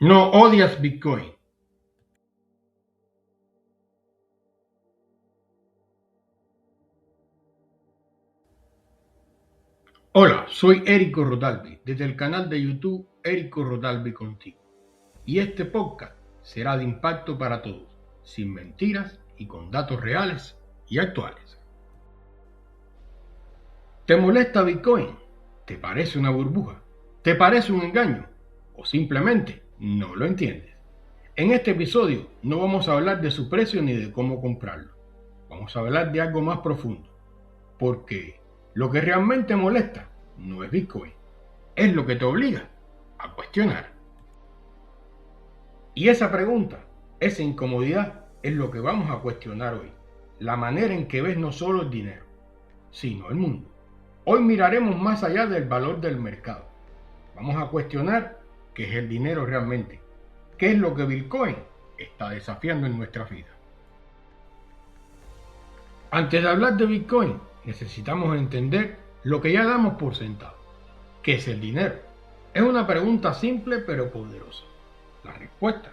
No odias Bitcoin. Hola, soy Érico Rodalbi, desde el canal de YouTube Érico Rodalbi Contigo. Y este podcast será de impacto para todos, sin mentiras y con datos reales y actuales. ¿Te molesta Bitcoin? ¿Te parece una burbuja? ¿Te parece un engaño? ¿O simplemente no lo entiendes? En este episodio no vamos a hablar de su precio ni de cómo comprarlo. Vamos a hablar de algo más profundo. Porque lo que realmente molesta no es Bitcoin, es lo que te obliga a cuestionar. Y esa pregunta, esa incomodidad, es lo que vamos a cuestionar hoy. La manera en que ves no solo el dinero, sino el mundo. Hoy miraremos más allá del valor del mercado. Vamos a cuestionar qué es el dinero realmente, qué es lo que Bitcoin está desafiando en nuestra vida. Antes de hablar de Bitcoin, necesitamos entender lo que ya damos por sentado. ¿Qué es el dinero? Es una pregunta simple pero poderosa. La respuesta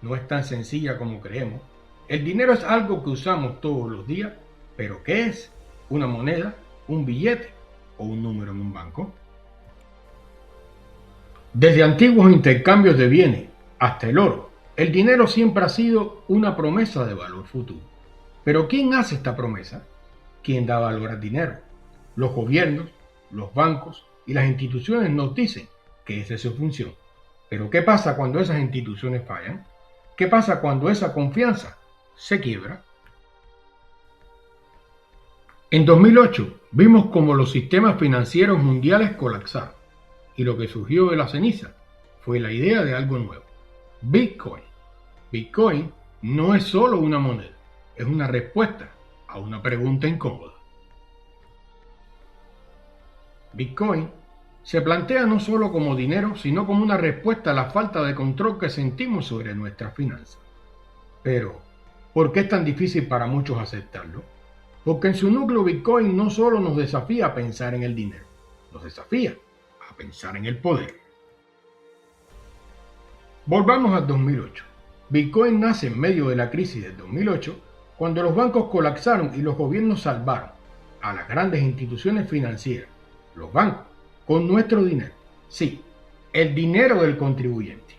no es tan sencilla como creemos. El dinero es algo que usamos todos los días, pero ¿qué es? ¿Una moneda, un billete o un número en un banco? Desde antiguos intercambios de bienes hasta el oro, el dinero siempre ha sido una promesa de valor futuro. Pero ¿quién hace esta promesa? ¿Quién da valor al dinero? Los gobiernos, los bancos y las instituciones nos dicen que esa es su función. Pero ¿qué pasa cuando esas instituciones fallan? ¿Qué pasa cuando esa confianza se quiebra? En 2008 vimos cómo los sistemas financieros mundiales colapsaron y lo que surgió de la ceniza fue la idea de algo nuevo, Bitcoin. Bitcoin no es solo una moneda, es una respuesta a una pregunta incómoda. Bitcoin se plantea no solo como dinero, sino como una respuesta a la falta de control que sentimos sobre nuestras finanzas. Pero, ¿por qué es tan difícil para muchos aceptarlo? Porque en su núcleo Bitcoin no solo nos desafía a pensar en el dinero, nos desafía a pensar en el poder. Volvamos al 2008. Bitcoin nace en medio de la crisis del 2008, cuando los bancos colapsaron y los gobiernos salvaron a las grandes instituciones financieras, los bancos, con nuestro dinero. Sí, el dinero del contribuyente.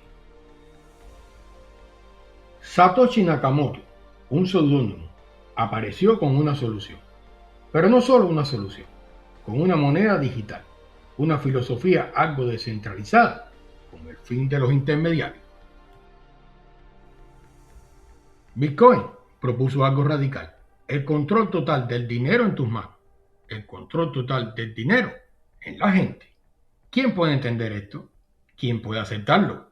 Satoshi Nakamoto, un seudónimo, apareció con una solución. Pero no solo una solución, con una moneda digital, una filosofía algo descentralizada, con el fin de los intermediarios. Bitcoin propuso algo radical, el control total del dinero en tus manos, el control total del dinero en la gente. ¿Quién puede entender esto? ¿Quién puede aceptarlo?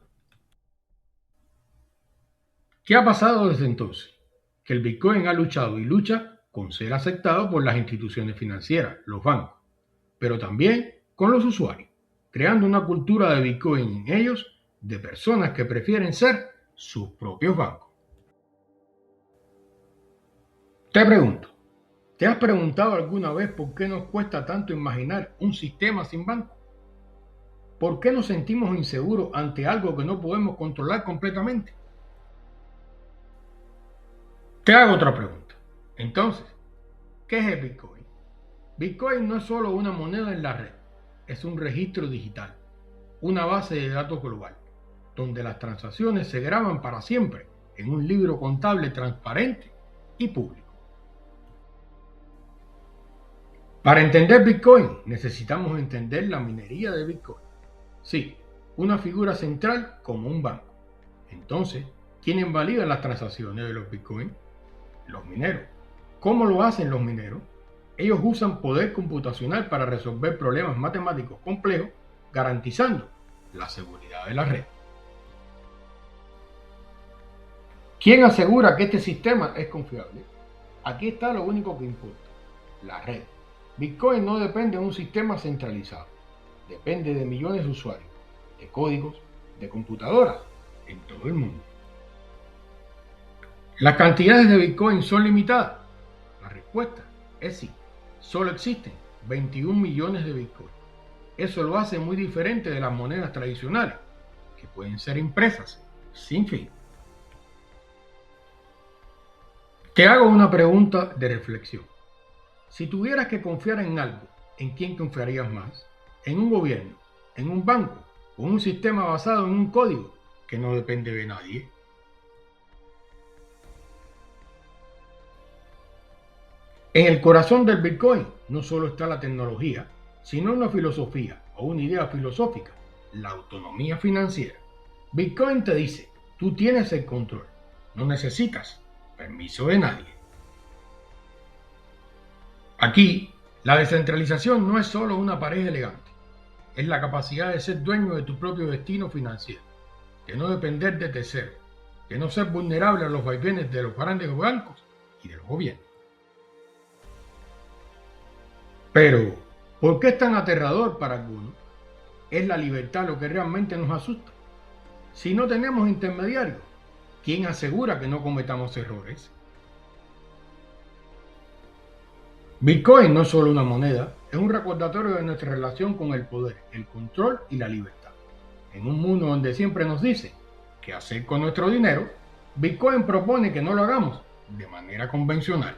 ¿Qué ha pasado desde entonces? Que el Bitcoin ha luchado y lucha con ser aceptado por las instituciones financieras, los bancos, pero también con los usuarios, creando una cultura de Bitcoin en ellos de personas que prefieren ser sus propios bancos. Te pregunto, ¿te has preguntado alguna vez por qué nos cuesta tanto imaginar un sistema sin banco? ¿Por qué nos sentimos inseguros ante algo que no podemos controlar completamente? Te hago otra pregunta. Entonces, ¿qué es el Bitcoin? Bitcoin no es solo una moneda en la red, es un registro digital, una base de datos global, donde las transacciones se graban para siempre en un libro contable transparente y público. Para entender Bitcoin necesitamos entender la minería de Bitcoin. Sí, una figura central como un banco. Entonces, ¿quién valida las transacciones de los Bitcoin? Los mineros. ¿Cómo lo hacen los mineros? Ellos usan poder computacional para resolver problemas matemáticos complejos, garantizando la seguridad de la red. ¿Quién asegura que este sistema es confiable? Aquí está lo único que importa, la red. Bitcoin no depende de un sistema centralizado, depende de millones de usuarios, de códigos, de computadoras en todo el mundo. ¿Las cantidades de Bitcoin son limitadas? La respuesta es sí. Solo existen 21 millones de Bitcoin. Eso lo hace muy diferente de las monedas tradicionales, que pueden ser impresas sin fin. Te hago una pregunta de reflexión. Si tuvieras que confiar en algo, ¿en quién confiarías más? ¿En un gobierno, en un banco o en un sistema basado en un código que no depende de nadie? En el corazón del Bitcoin no solo está la tecnología, sino una filosofía o una idea filosófica, la autonomía financiera. Bitcoin te dice, tú tienes el control, no necesitas permiso de nadie. Aquí, la descentralización no es solo una pared elegante, es la capacidad de ser dueño de tu propio destino financiero, de no depender de terceros, de no ser vulnerable a los vaivenes de los grandes bancos y de los gobiernos. Pero, ¿por qué es tan aterrador para algunos? ¿Es la libertad lo que realmente nos asusta? Si no tenemos intermediarios, ¿quién asegura que no cometamos errores? Bitcoin no es solo una moneda, es un recordatorio de nuestra relación con el poder, el control y la libertad. En un mundo donde siempre nos dicen qué hacer con nuestro dinero, Bitcoin propone que no lo hagamos de manera convencional.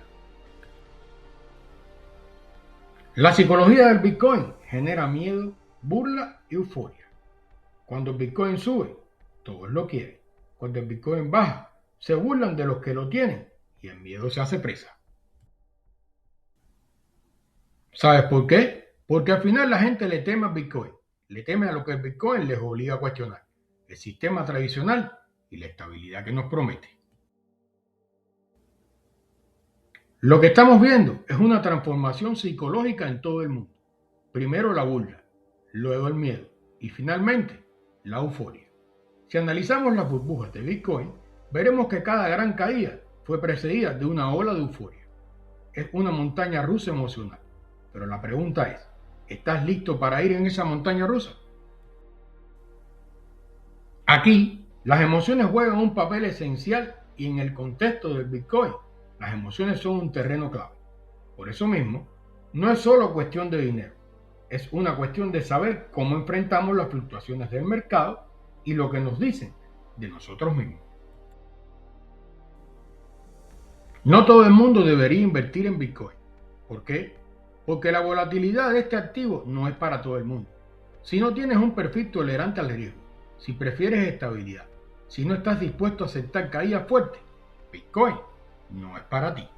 La psicología del Bitcoin genera miedo, burla y euforia. Cuando el Bitcoin sube, todos lo quieren. Cuando el Bitcoin baja, se burlan de los que lo tienen y el miedo se hace presa. ¿Sabes por qué? Porque al final la gente le teme al Bitcoin, le teme a lo que el Bitcoin les obliga a cuestionar, el sistema tradicional y la estabilidad que nos promete. Lo que estamos viendo es una transformación psicológica en todo el mundo. Primero la burla, luego el miedo y finalmente la euforia. Si analizamos las burbujas de Bitcoin, veremos que cada gran caída fue precedida de una ola de euforia. Es una montaña rusa emocional. Pero la pregunta es, ¿estás listo para ir en esa montaña rusa? Aquí, las emociones juegan un papel esencial y en el contexto del Bitcoin, las emociones son un terreno clave. Por eso mismo, no es solo cuestión de dinero, es una cuestión de saber cómo enfrentamos las fluctuaciones del mercado y lo que nos dicen de nosotros mismos. No todo el mundo debería invertir en Bitcoin. ¿Por qué? Porque la volatilidad de este activo no es para todo el mundo. Si no tienes un perfil tolerante al riesgo, si prefieres estabilidad, si no estás dispuesto a aceptar caídas fuertes, Bitcoin no es para ti.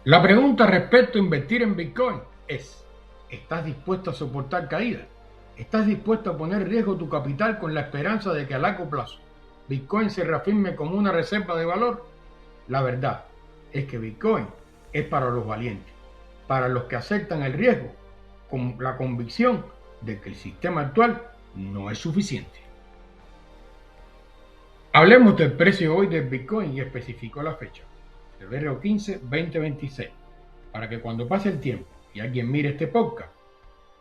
La pregunta respecto a invertir en Bitcoin es, ¿estás dispuesto a soportar caídas? ¿Estás dispuesto a poner en riesgo tu capital con la esperanza de que a largo plazo Bitcoin se reafirme como una reserva de valor? La verdad es que Bitcoin es para los valientes, para los que aceptan el riesgo con la convicción de que el sistema actual no es suficiente. Hablemos del precio hoy del Bitcoin y especifico la fecha, febrero 15, 2026, para que cuando pase el tiempo y alguien mire este podcast,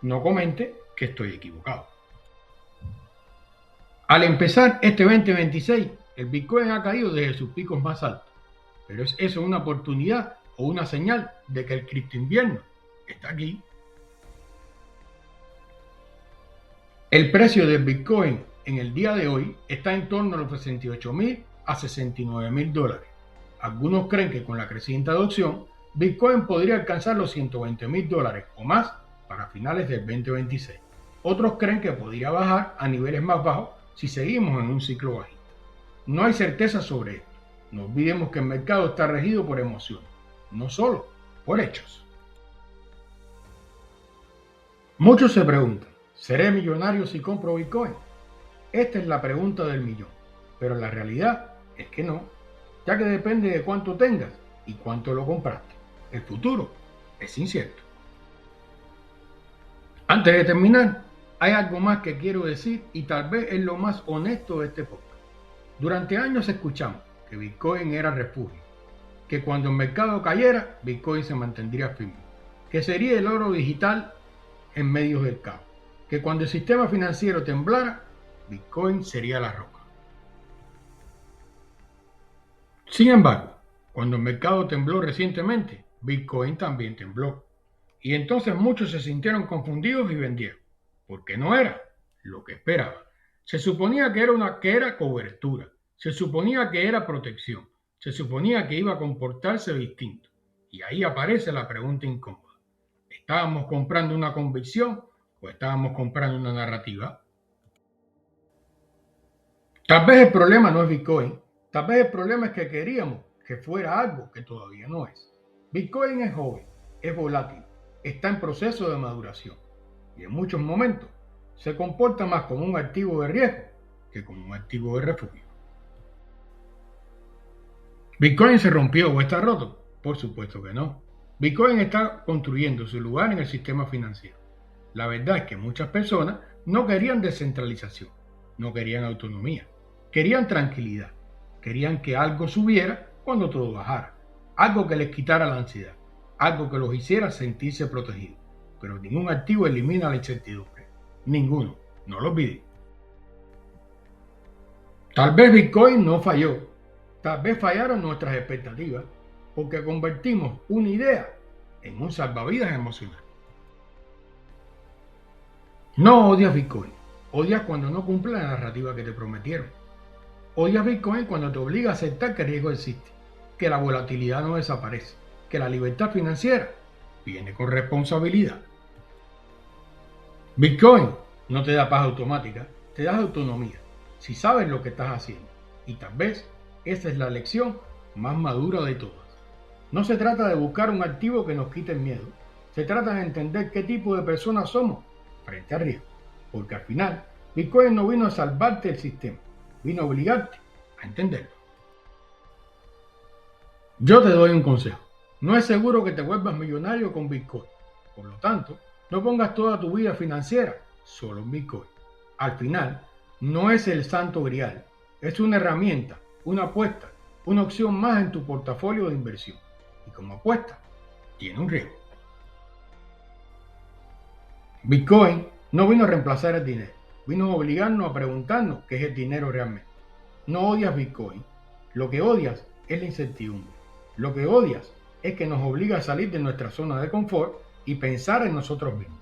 no comente que estoy equivocado. Al empezar este 2026, el Bitcoin ha caído desde sus picos más altos, pero ¿es eso una oportunidad o una señal de que el cripto invierno está aquí? El precio del Bitcoin en el día de hoy está en torno a los $68,000 a $69,000. Algunos creen que con la creciente adopción, Bitcoin podría alcanzar los $120,000 o más para finales del 2026. Otros creen que podría bajar a niveles más bajos si seguimos en un ciclo bajista. No hay certeza sobre esto. No olvidemos que el mercado está regido por emociones, no solo por hechos. Muchos se preguntan, ¿seré millonario si compro Bitcoin? Esta es la pregunta del millón, pero la realidad es que no, ya que depende de cuánto tengas y cuánto lo compraste. El futuro es incierto. Antes de terminar, hay algo más que quiero decir y tal vez es lo más honesto de este podcast. Durante años escuchamos que Bitcoin era refugio, que cuando el mercado cayera, Bitcoin se mantendría firme, que sería el oro digital en medio del caos, que cuando el sistema financiero temblara, Bitcoin sería la roca. Sin embargo, cuando el mercado tembló recientemente, Bitcoin también tembló. Y entonces muchos se sintieron confundidos y vendieron, porque no era lo que esperaba. Se suponía que era cobertura, se suponía que era protección, se suponía que iba a comportarse distinto. Y ahí aparece la pregunta incómoda. ¿Estábamos comprando una convicción o estábamos comprando una narrativa? Tal vez el problema no es Bitcoin, tal vez el problema es que queríamos que fuera algo que todavía no es. Bitcoin es joven, es volátil, está en proceso de maduración y en muchos momentos se comporta más como un activo de riesgo que como un activo de refugio. ¿Bitcoin se rompió o está roto? Por supuesto que no. Bitcoin está construyendo su lugar en el sistema financiero. La verdad es que muchas personas no querían descentralización, no querían autonomía, querían tranquilidad, querían que algo subiera cuando todo bajara, algo que les quitara la ansiedad, algo que los hiciera sentirse protegidos. Pero ningún activo elimina la incertidumbre, ninguno, no lo olviden. Tal vez Bitcoin no falló, tal vez fallaron nuestras expectativas, porque convertimos una idea en un salvavidas emocional. No odias Bitcoin, odias cuando no cumple la narrativa que te prometieron. Odias Bitcoin cuando te obliga a aceptar que el riesgo existe, que la volatilidad no desaparece, que la libertad financiera viene con responsabilidad. Bitcoin no te da paz automática, te da autonomía, si sabes lo que estás haciendo. Y tal vez esa es la lección más madura de todas. No se trata de buscar un activo que nos quite el miedo, se trata de entender qué tipo de personas somos frente al riesgo. Porque al final, Bitcoin no vino a salvarte el sistema, vino a obligarte a entenderlo. Yo te doy un consejo. No es seguro que te vuelvas millonario con Bitcoin. Por lo tanto, no pongas toda tu vida financiera solo en Bitcoin. Al final, no es el santo grial. Es una herramienta, una apuesta, una opción más en tu portafolio de inversión. Y como apuesta, tiene un riesgo. Bitcoin no vino a reemplazar el dinero. Vino a obligarnos a preguntarnos qué es el dinero realmente. No odias Bitcoin. Lo que odias es la incertidumbre. Lo que odias es que nos obliga a salir de nuestra zona de confort y pensar en nosotros mismos.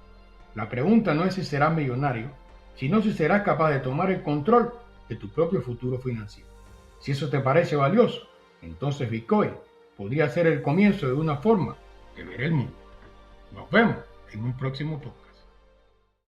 La pregunta no es si serás millonario, sino si serás capaz de tomar el control de tu propio futuro financiero. Si eso te parece valioso, entonces Bitcoin podría ser el comienzo de una forma de ver el mundo. Nos vemos en un próximo podcast.